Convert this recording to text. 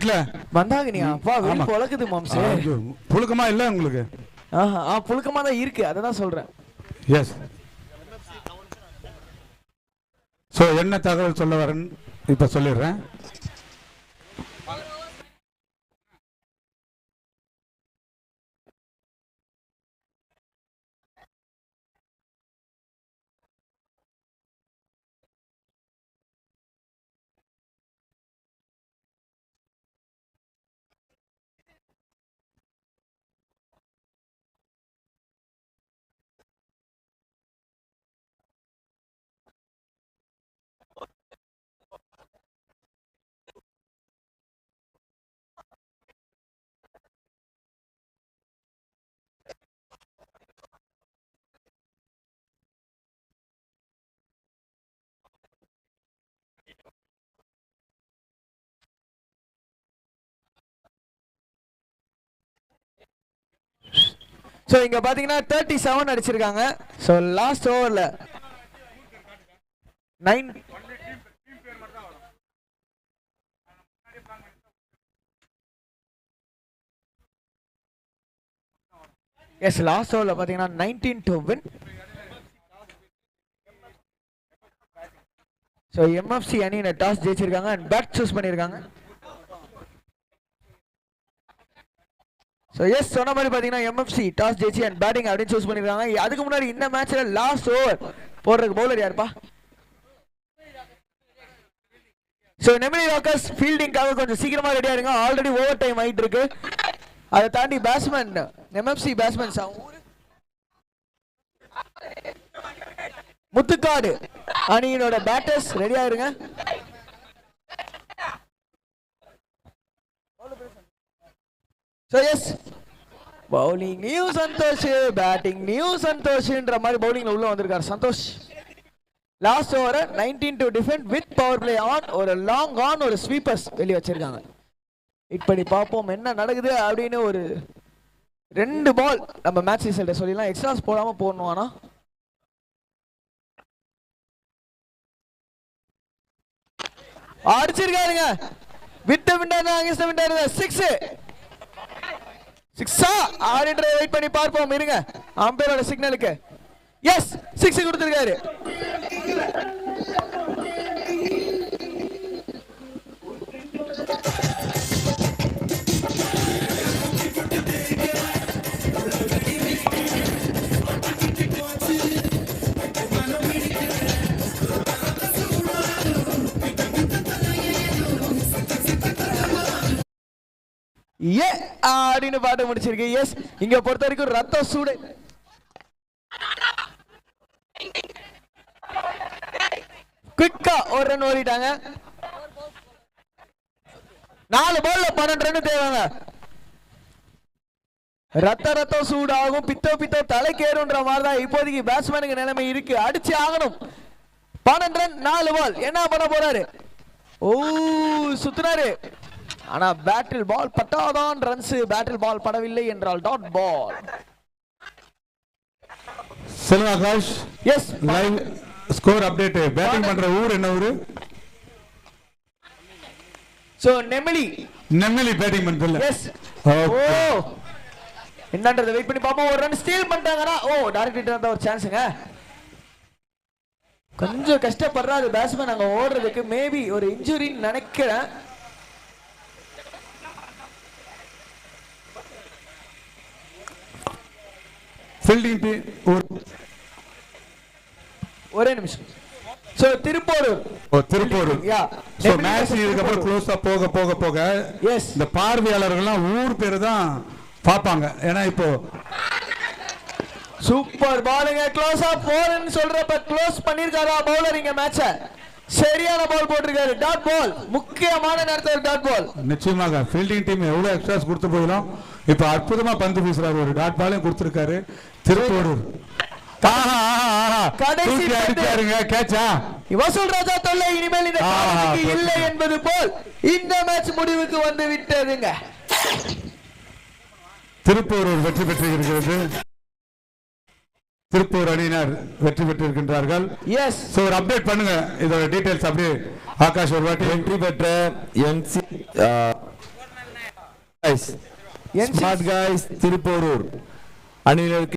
வீட்ல வந்தாங்க நீ அப்பா வெளிய பொளக்குது மாம்சே. புழுக்கமா இல்ல உங்களுக்கு? புழுக்கமா தான் இருக்கு, அததான் சொல்றேன். எஸ். சோ என்ன தகவல் சொல்ல வரேன்னு இப்ப சொல்லிடுறேன். சோ இங்க பாத்தீங்கன்னா 37 அடிச்சிருக்காங்க. சோ லாஸ்ட் ஓவர்ல 9 எஸ் லாஸ்ட் ஓவர்ல பாத்தீங்கன்னா 19 to win. சோ எம்எஃப்சி அணியின டாஸ் ஜெயிச்சிருக்காங்க அண்ட் பேட் சூஸ் பண்ணிருக்காங்க. சோ எஸ் சொன்ன மாதிரி பாத்தீங்கன்னா எம்எஃப்சி டாஸ் ஜெயிச்சு அண்ட் பேட்டிங் அப்படின்னு சூஸ் பண்ணிருக்காங்க. அதுக்கு முன்னாடி இந்த மேட்ச்ல லாஸ்ட் ஓவர் போடுறதுக்கு பவுலர் யாருப்பா? சோ நெமிலி ராக்கர்ஸ் ஃபீல்டிங்காக கொஞ்சம் சீக்கிரமா ரெடியா இருங்க, ஆல்ரெடி ஓவர் டைம் ஆயிட்டு இருக்கு. அதை தாண்டி பேட்ஸ்மேன் எம்எஃப்சி பேட்ஸ்மேன்ஸ் முத்துக்காடு அணியினோட பேட்டர்ஸ் ரெடியா இருங்க. So yes, bowling new Santosh, batting new Santoshன்ற மாதிரி bowlingல உள்ள வந்திருக்கார் Santosh. Last over 19 to defend with power play on, ஒரு லாங் ஆன் ஒரு ஸ்வீப்பர்ஸ் வெளிய வச்சிருக்காங்க. இப்படி பாப்போம் என்ன நடக்குது அப்படின்னு. ஒரு 2 பால் நம்ம மேட்ச் ரிசல்ட் சொல்லிடலாம், எக்ஸ்ட்ராஸ் போடாம போடணும். ஆனா அடிச்சிருக்காருங்க வித் விண்டர் அகைன்ஸ்ட் விண்டர் 6 6 ஆடின்ற வெயிட் பண்ணி பார்ப்போம் இருங்க அம்பையரோட சிக்னலுக்கு. எஸ் 6 கொடுத்திருக்காரு. ஏ அப்படின்னு பாட்டு முடிச்சிருக்கு. எஸ் இங்க பொறுத்த வரைக்கும் ரத்த சூடு. குயிக்கா ஒரு ரன் ஓடிட்டாங்க. 4 பால்ல 12 ரன் தேவைங்க. ரத்த சூடாகும், பித்தோ தலைக்கேறுன்ற மாதிரிதான் இப்போதைக்கு பேட்ஸ்மேனுக்கு நிலைமை இருக்கு. அடிச்சு ஆகணும். 12 ரன் 4 பால். என்ன பண்ண போறாரு? ஓ சுத்துறாரு. ஆனா பேட்டில் பால் பட்டாதான் ரன்ஸ், பேட்டில் பால் படவில்லை என்றால் டாட் பால். சொல்லுங்க Akash. Yes live score update. Batting பண்ற ஊர் என்ன ஊரு? சோ நெமிலி பேட்டிங் பண்றல. எஸ் ஓ என்னன்றத வெயிட் பண்ணி பாப்போம். ஒரு ரன் ஸ்டீல் பண்ணிட்டாங்கனா டைரக்ட் ஹிட் தான் ஒரு சான்ஸ்ங்க. கொஞ்சம் கஷ்டப்படுறாரு பேட்ஸ்மேன் அங்க ஓடுறதுக்கு. மேபி ஒரு இன்ஜூரின்னு நினைக்கிறேன். ஃபீல்டிங் ஒரே நிமிஷம். So Tiruppur yeah so match இதுக்கு அப்புறம் க்ளோஸா போக எஸ் இந்த பார்வையாளர்கள்லாம் ஊர் பேரு தான் பாப்பாங்க. ஏன்னா இப்போ சூப்பர் பாலுங்க க்ளோஸா போறன்னு சொல்றப்ப க்ளோஸ் பண்ணிருக்காரா பவுலர் இங்க மேட்ச? சரியான பால் போட்டிருக்காரு. டாட் பால், முக்கியமான நேரத்துல டாட் பால். நிச்சயமாக ஃபீல்டிங் டீம் எவ்வளவு எக்ஸ்ட்ராஸ் கொடுத்து போயிடும். இப்ப அற்புதமா பந்து வீசுறாரு. ஒரு டாட் பாலையும் கொடுத்திருக்காரு திருப்பூர். கடைசி அடிச்சாருங்க கேட்சா. வசூல் ராஜா தொல்லை இனிமேல் இந்த டாபிக் இல்லை என்பது போல் இந்த மேட்ச் முடிவுக்கு வந்து விட்டதுங்க. திருப்பூர் வெற்றி பெற்றிருக்கிறது. திருப்பூர் அணியினர் வெற்றி பெற்றிருக்கின்றார்கள். எஸ் சோ ஒரு அப்டேட் பண்ணுங்க இதோட டீடைல்ஸ் அப்படியே ஆகாஷ் ஒரு வாட்டி. வெற்றி பெற்ற ஸ்மார்ட் காய்ஸ் திருப்போரூர் அணியினருக்கு